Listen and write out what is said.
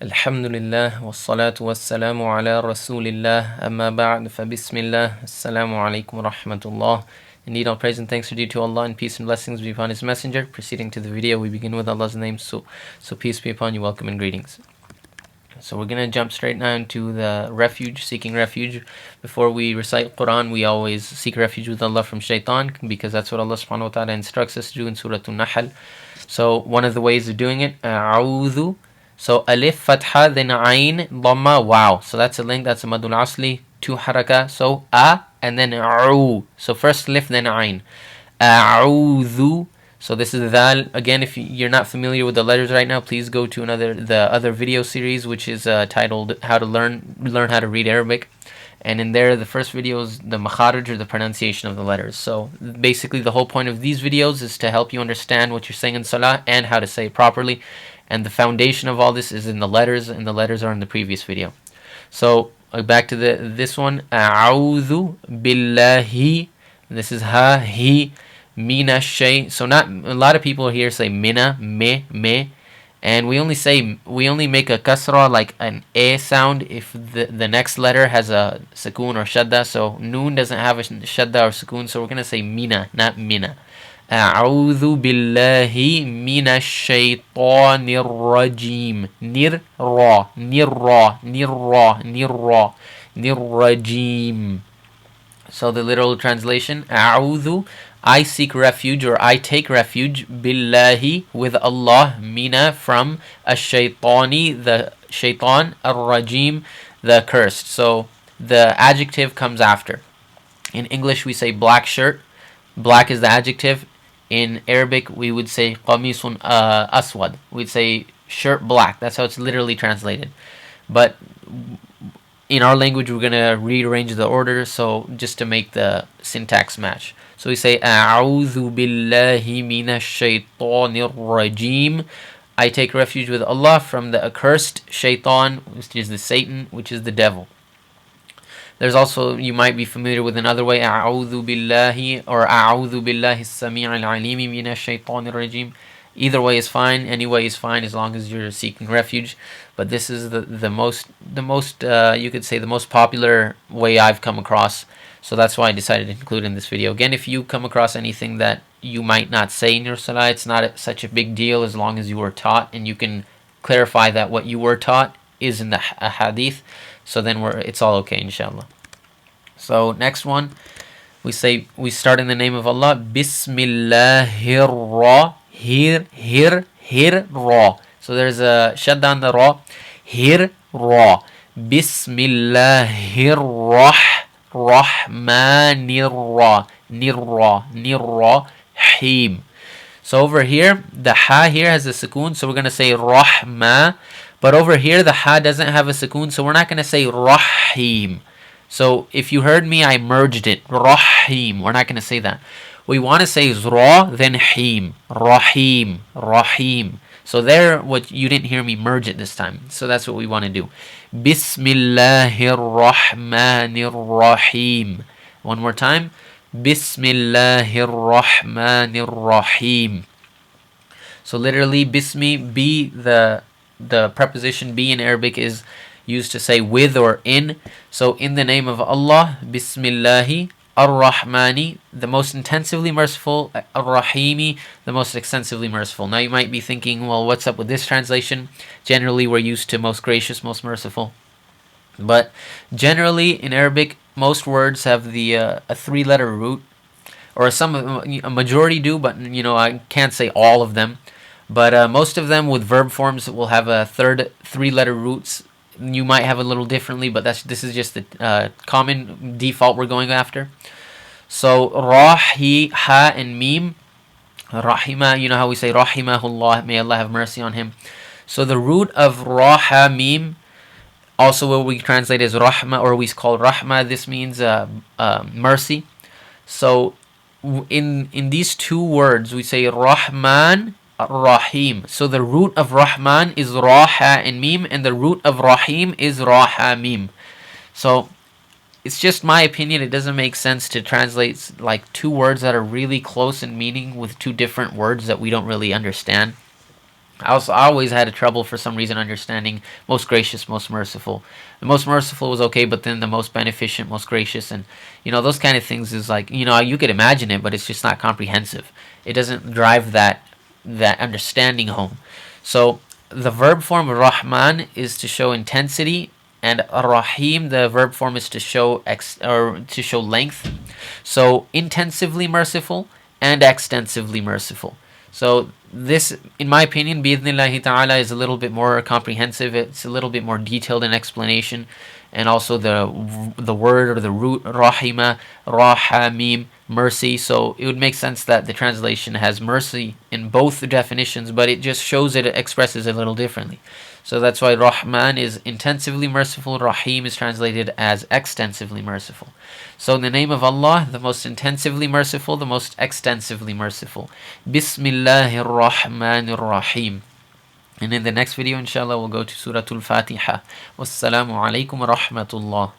Alhamdulillah wassalatu wassalamu ala rasulillah amma ba'd fa bismillah assalamu alaikum wa rahmatullah. Indeed, all praise and thanks are due to Allah, and peace and blessings be upon His Messenger. Proceeding to the video, we begin with Allah's name, so peace be upon you, welcome and greetings. So we're going to jump straight now into the refuge, seeking refuge. Before we recite Quran, we always seek refuge with Allah from shaitan, because that's what Allah subhanahu wa ta'ala instructs us to do in Surah An-Nahl. So one of the ways of doing it, a'udhu. So alif, fatha, then ayn, dhamma, wow. So that's a link, that's a madul asli, 2 haraka. So a, and then a'u. So first alif, then ayn. A'udhu. So this is dhal. Again, if you're not familiar with the letters right now, please go to the other video series, which is titled How to Learn How to Read Arabic. And in there, the first video is the makharij, or the pronunciation of the letters. So basically, the whole point of these videos is to help you understand what you're saying in Salah and how to say it properly. And the foundation of all this is in the letters, and the letters are in the previous video. So back to this one. A'udhu billahi. This is ha, he, mina, shay. So not a lot of people here say mina, me. And we only make a kasra, like an a sound, if the next letter has a sukoon or shadda. So noon doesn't have a shadda or sukoon, so we're gonna say mina, not mina. A'udhu billahi minash shaytanir rajim. Nirrajim. So the literal translation, A'udhu, I seek refuge, or I take refuge, billahi, with Allah, mina, from ash-shaytani, the shaitan, ar-rajim, the cursed. So the adjective comes after. In English we say black shirt, black is the adjective. In Arabic we would say qamisun aswad, we'd say shirt black. That's how it's literally translated. But in our language, we're going to rearrange the order, so just to make the syntax match. So we say, A'udhu billahi minash shaytanir rajim. I take refuge with Allah from the accursed shaitan, which is the Satan, which is the devil. There's also, you might be familiar with another way, A'udhu billahi, or A'udhu billahi as-sami' al-alimi minash shaytanir rajim. Either way is fine. Any way is fine, as long as you're seeking refuge. But this is the most you could say the most popular way I've come across. So that's why I decided to include in this video. Again, if you come across anything that you might not say in your salah, it's not such a big deal, as long as you were taught and you can clarify that what you were taught is in the hadith. So then it's all okay, inshallah. So next one, we start in the name of Allah. Bismillahir ra. So there's a shadda on the ra. Ra. Bismillahir rahmanir rahim. So over here, the ha here has a sukoon, so we're going to say rahma. But over here, the ha doesn't have a sukoon, so we're not going to say rahim. So if you heard me, I merged it. Rahim. We're not going to say that. We want to say ra, then him. Rahim. So there, what you didn't hear me merge it this time. So that's what we want to do. Bismillahir rahmanir rahim. One more time. Bismillahir rahmanir rahim. So literally, bismi, be the preposition be in Arabic is used to say with or in. So in the name of Allah, Bismillahi, Ar-Rahmani, the most intensively merciful, Ar-Rahimi, the most extensively merciful. Now you might be thinking, well, what's up with this translation? Generally, we're used to most gracious, most merciful. But generally, in Arabic, most words have a 3-letter root, or a majority do, but I can't say all of them. But most of them with verb forms will have a 3-letter roots. You might have a little differently, but this is just the common default we're going after. So ra, he, ha, and mim. Rahima, you know how we say rahimahullah, may Allah have mercy on him. So the root of ra, ha, mim, also what we translate as rahma, or we call rahma, this means mercy. So in these two words, we say rahman, rahim. So the root of rahman is raha and mim, and the root of rahim is raha mim. So it's just my opinion, it doesn't make sense to translate like two words that are really close in meaning with two different words that we don't really understand. I always had a trouble for some reason understanding most gracious, most merciful. The most merciful was okay, but then the most beneficent, most gracious, and those kind of things is like you could imagine it, but it's just not comprehensive. It doesn't drive that understanding home. So the verb form of Rahman is to show intensity, and Rahim, the verb form, is to show to show length. So intensively merciful and extensively merciful. So this, in my opinion, bi'idhnillahi ta'ala, is a little bit more comprehensive. It's a little bit more detailed in explanation, and also the word or the root rahima, rahamim, mercy. So it would make sense that the translation has mercy in both the definitions, but it just shows it expresses it a little differently. So that's why Rahman is intensively merciful, Rahim is translated as extensively merciful. So in the name of Allah, the most intensively merciful, the most extensively merciful. Bismillahir Rahmanir Rahim. And in the next video, inshallah, we'll go to Surah Al-Fatiha. Wassalamu alaikum wa rahmatullah.